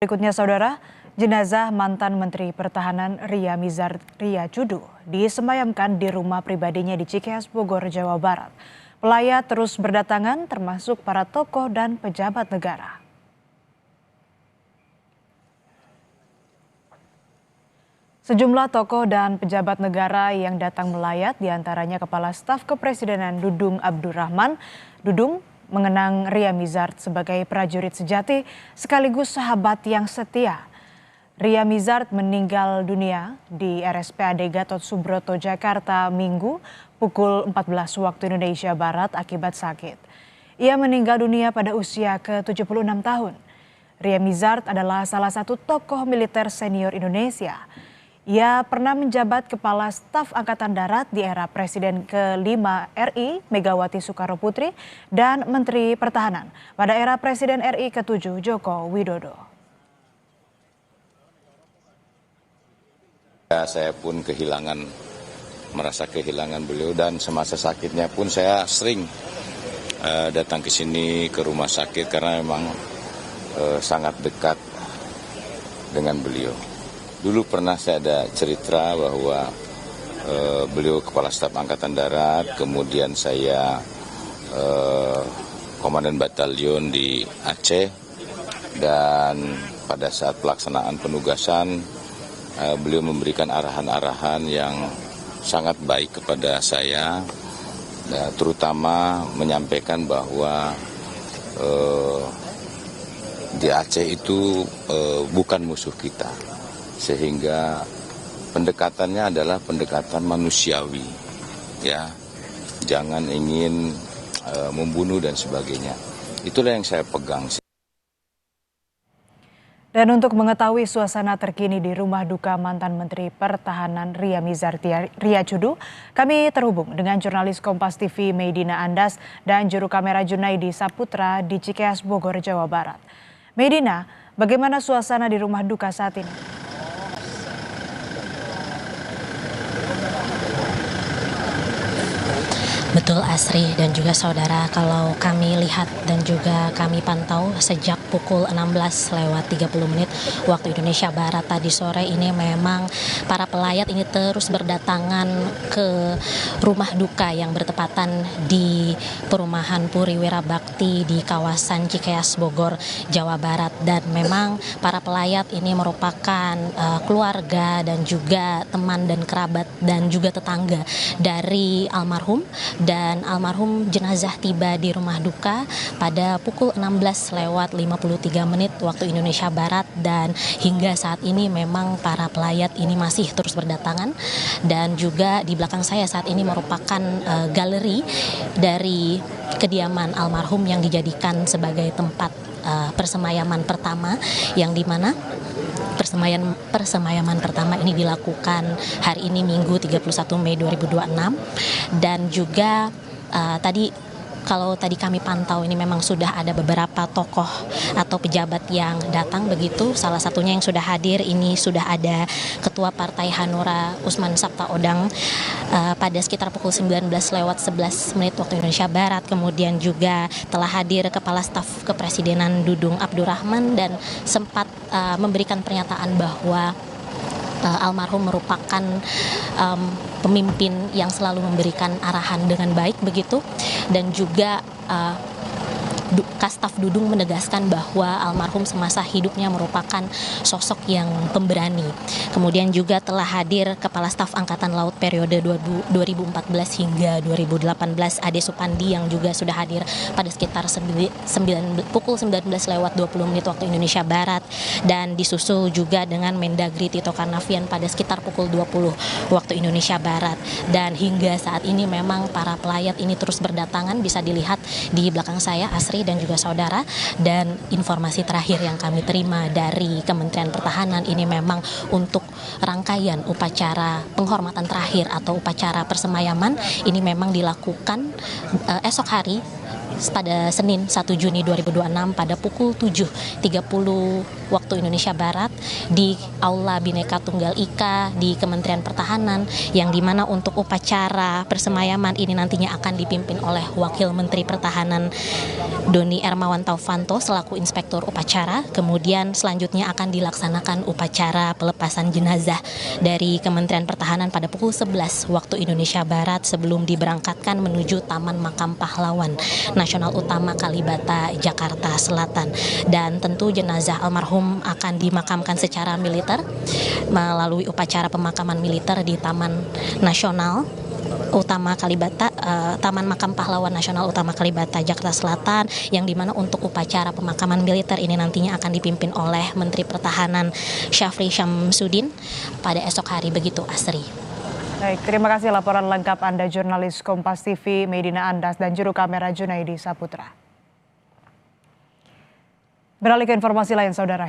Berikutnya saudara, jenazah mantan Menteri Pertahanan Ria Mizar Triacudu disemayamkan di rumah pribadinya di Cikeas, Bogor, Jawa Barat. Pelayat terus berdatangan termasuk para tokoh dan pejabat negara. Sejumlah tokoh dan pejabat negara yang datang melayat, diantaranya Kepala Staf Kepresidenan Dudung Abdurrahman. Dudung mengenang Ria Mizar sebagai prajurit sejati sekaligus sahabat yang setia. Ria Mizar meninggal dunia di RSPAD Gatot Subroto, Jakarta, Minggu pukul 14 waktu Indonesia Barat akibat sakit. Ia meninggal dunia pada usia ke-76 tahun. Ria Mizar adalah salah satu tokoh militer senior Indonesia. Ia pernah menjabat Kepala Staf Angkatan Darat di era Presiden ke-5 RI Megawati Soekarno Putri dan Menteri Pertahanan pada era Presiden RI ke-7 Joko Widodo. Saya pun merasa kehilangan beliau, dan semasa sakitnya pun saya sering datang ke sini ke rumah sakit karena memang sangat dekat dengan beliau. Dulu pernah saya ada cerita bahwa beliau Kepala Staf Angkatan Darat, kemudian saya Komandan Batalion di Aceh, dan pada saat pelaksanaan penugasan beliau memberikan arahan-arahan yang sangat baik kepada saya, terutama menyampaikan bahwa di Aceh itu bukan musuh kita. Sehingga pendekatannya adalah pendekatan manusiawi, ya, jangan ingin membunuh dan sebagainya. Itulah yang saya pegang. Dan untuk mengetahui suasana terkini di rumah duka mantan Menteri Pertahanan Ria Mizar Triacudu, kami terhubung dengan jurnalis Kompas TV Medina Andas dan juru kamera Junaidi Saputra di Cikeas, Bogor, Jawa Barat. Medina, bagaimana suasana di rumah duka saat ini? Betul Asri dan juga saudara, kalau kami lihat dan juga kami pantau sejak pukul 16:30 waktu Indonesia Barat tadi sore ini, memang para pelayat ini terus berdatangan ke rumah duka yang bertepatan di perumahan Puri Wirabakti di kawasan Cikeas, Bogor, Jawa Barat. Dan memang para pelayat ini merupakan keluarga dan juga teman dan kerabat dan juga tetangga dari almarhum. Dan almarhum jenazah tiba di rumah duka pada pukul 16:53 waktu Indonesia Barat, dan hingga saat ini memang para pelayat ini masih terus berdatangan. Dan juga di belakang saya saat ini merupakan galeri dari kediaman almarhum yang dijadikan sebagai tempat persemayaman pertama, yang dimana persemayaman pertama ini dilakukan hari ini Minggu 31 Mei 2026. Dan juga kalau tadi kami pantau ini memang sudah ada beberapa tokoh atau pejabat yang datang begitu. Salah satunya yang sudah hadir ini sudah ada Ketua Partai Hanura Usman Sabtaodang pada sekitar pukul 19:11 waktu Indonesia Barat. Kemudian juga telah hadir Kepala Staf Kepresidenan Dudung Abdurrahman dan sempat memberikan pernyataan bahwa almarhum merupakan pemimpin yang selalu memberikan arahan dengan baik begitu. Dan juga Kastaf Dudung menegaskan bahwa almarhum semasa hidupnya merupakan sosok yang pemberani. Kemudian juga telah hadir Kepala Staf Angkatan Laut periode 2014 hingga 2018 Ade Supandi, yang juga sudah hadir pada sekitar pukul 19:20 waktu Indonesia Barat. Dan disusul juga dengan Mendagri Tito Karnavian pada sekitar pukul 20 waktu Indonesia Barat. Dan hingga saat ini memang para pelayat ini terus berdatangan, bisa dilihat di belakang saya Asri dan juga saudara. Dan informasi terakhir yang kami terima dari Kementerian Pertahanan ini memang untuk rangkaian upacara penghormatan terakhir atau upacara persemayaman ini memang dilakukan esok hari pada Senin 1 Juni 2026 pada pukul 7.30 waktu Indonesia Barat di Aula Bhinneka Tunggal Ika di Kementerian Pertahanan, yang dimana untuk upacara persemayaman ini nantinya akan dipimpin oleh Wakil Menteri Pertahanan Doni Hermawan Taufanto selaku Inspektur Upacara. Kemudian selanjutnya akan dilaksanakan upacara pelepasan jenazah dari Kementerian Pertahanan pada pukul 11 waktu Indonesia Barat sebelum diberangkatkan menuju Taman Makam Pahlawan Nasional Utama Kalibata, Jakarta Selatan. Dan tentu jenazah almarhum akan dimakamkan secara militer melalui upacara pemakaman militer di Taman Nasional Utama Kalibata, Taman Makam Pahlawan Nasional Utama Kalibata, Jakarta Selatan, yang dimana untuk upacara pemakaman militer ini nantinya akan dipimpin oleh Menteri Pertahanan Syafri Syamsuddin pada esok hari, begitu Asri. Baik, terima kasih laporan lengkap Anda jurnalis Kompas TV Medina Andas dan juru kamera Junaidi Saputra. Beralih ke informasi lain, Saudara.